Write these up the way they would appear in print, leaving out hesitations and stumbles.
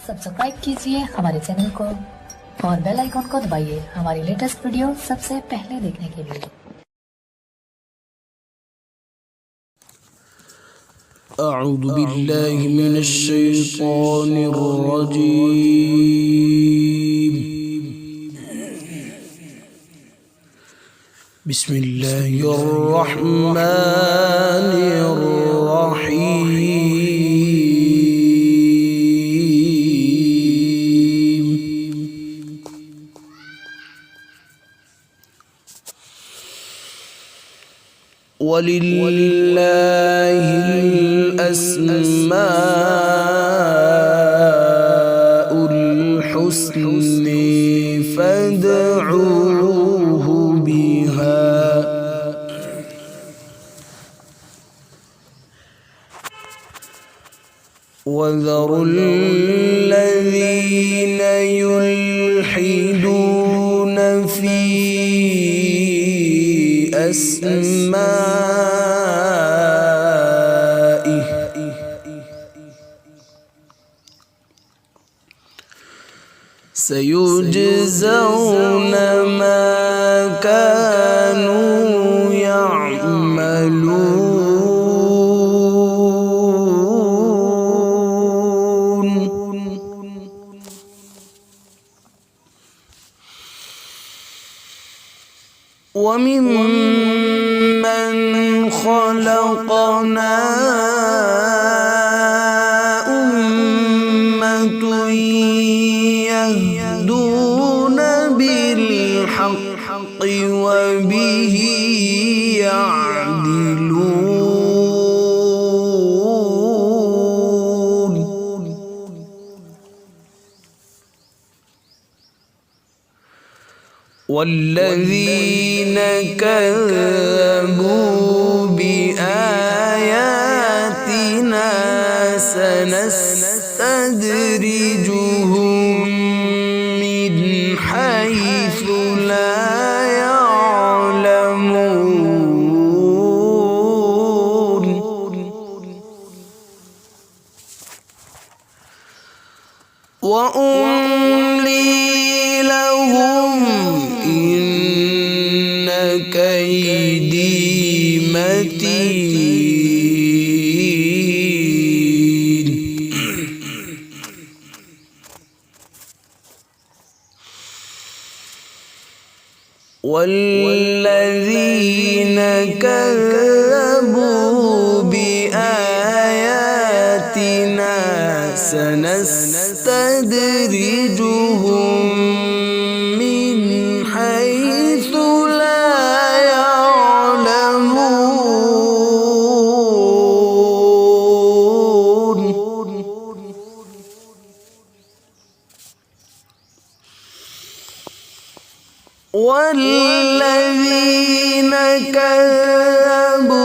सब्सक्राइब कीजिए हमारे चैनल को और बेल आइकॉन को दबाइए हमारी लेटेस्ट वीडियो सबसे पहले देखने के लिए। أعوذ بالله من الشيطان الرجيم. بسم الله الرحمن الرحيم. ولله الأسماء الحسنى فادعوه بها وذروا الذين يلحدون في أسمائه سيجزون ما كانوا يعملون. وممن خلقنا أمة يهدون بالحق وبه يعدلون. والذين كذبوا بآياتنا سنستدرجهم من حيث لا يعلمون. وأملي لهم إن كيدي متين. والذين كذبوا بآياتنا سنستدرجهم من حيث لا يعلمون. والذين كذبوا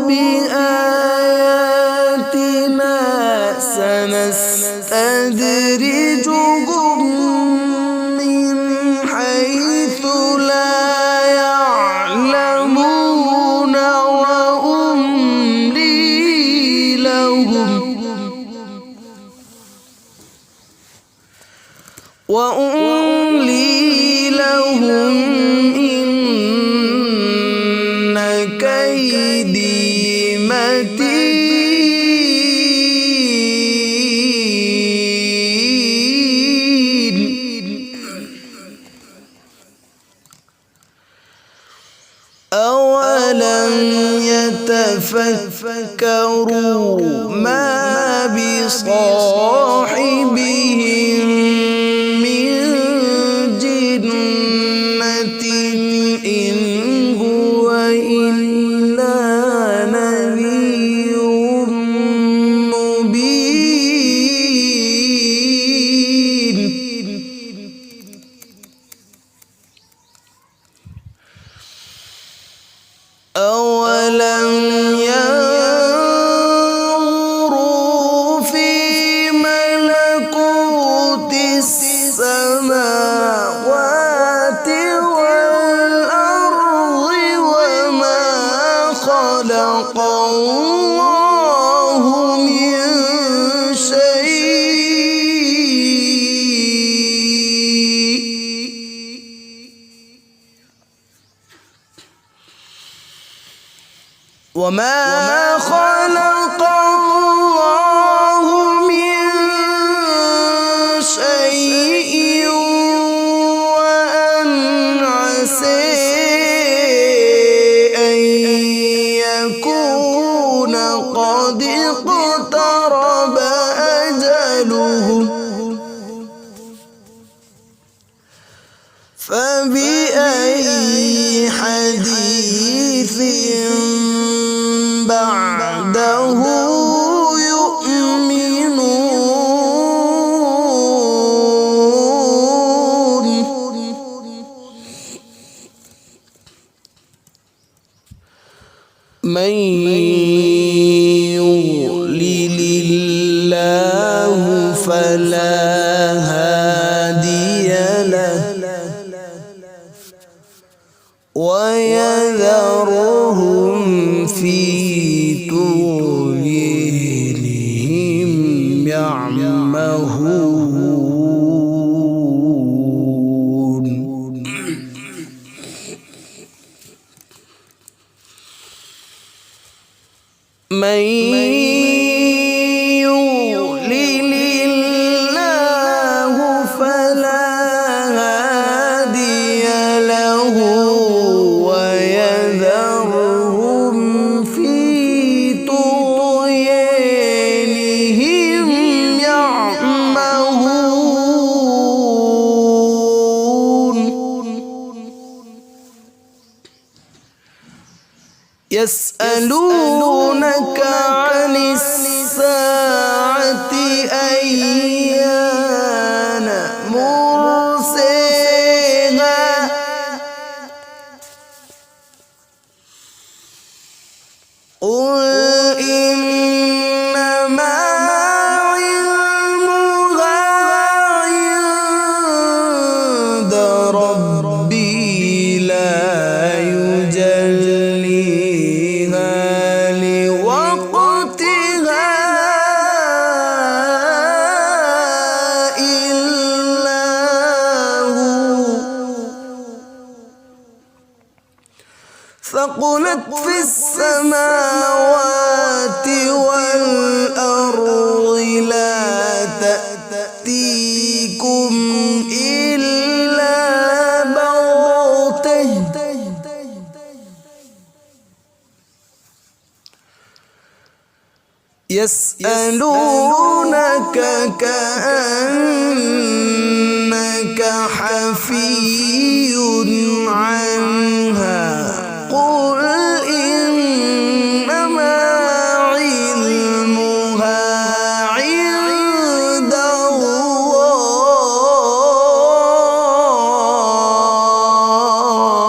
بآياتنا سنستدرجهم من حيث لا يعلمون وأملي لهم إن كيدي متين. أولم يتفكروا ما بصاحبهم من جنة إن هو إلا نذير مبين. أولم ينظروا في ملكوت وما خلق الله من شيء وأن عسى أن يكون قد اقترب أجلهم فبأي حديث بعده يؤمنون من يضلل الله فلا هادي له ويذرهم في طغيانهم يعمهون من يضلل الله فلا هادي له ويذرهم في طغيانهم يعمهون يسألونك عن الساعة أيان مرساها قل إنما علمها عند ربي لا يجليها لوقتها إلا هو ثقلت في السماوات والأرض لا تأتيكم إلا بغتة يسألونك كأنك حفي عنها قل إنما علمها عند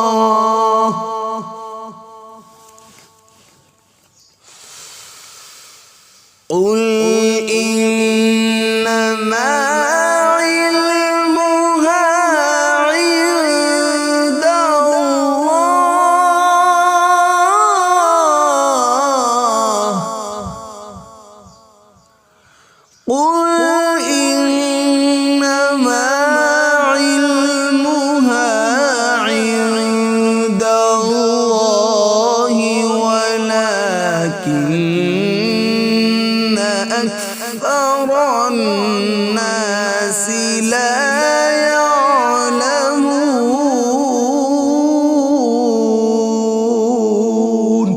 الله قل إنما علمها عند الله قل إنما علمها عند الله ولكن أكثر الناس لا يعلمون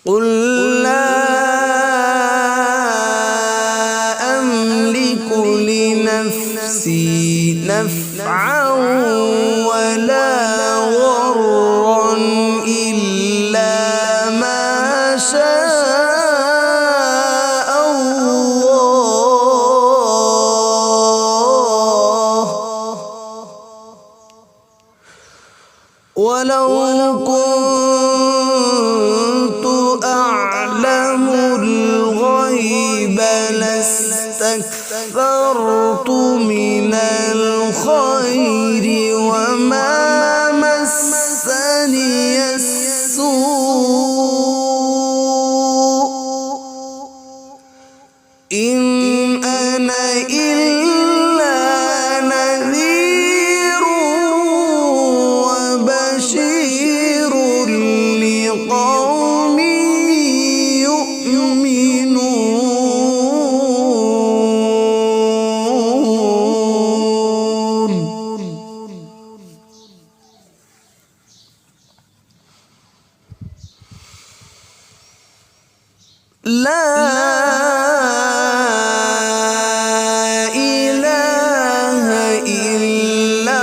قل لا أملك لنفسي نفعا ولا ضرا إلا ما شاء الله ولو كنت أعلم الغيب لاستكثرت من الخير وما مسني السوء إن أنا إلا نذير لا إله إلا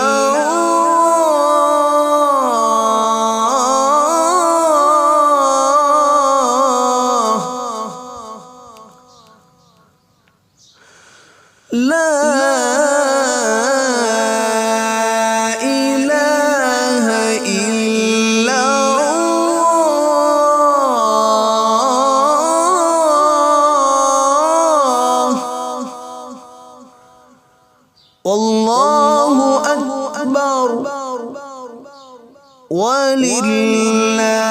الله لا إله إلا الله والله أكبر ولله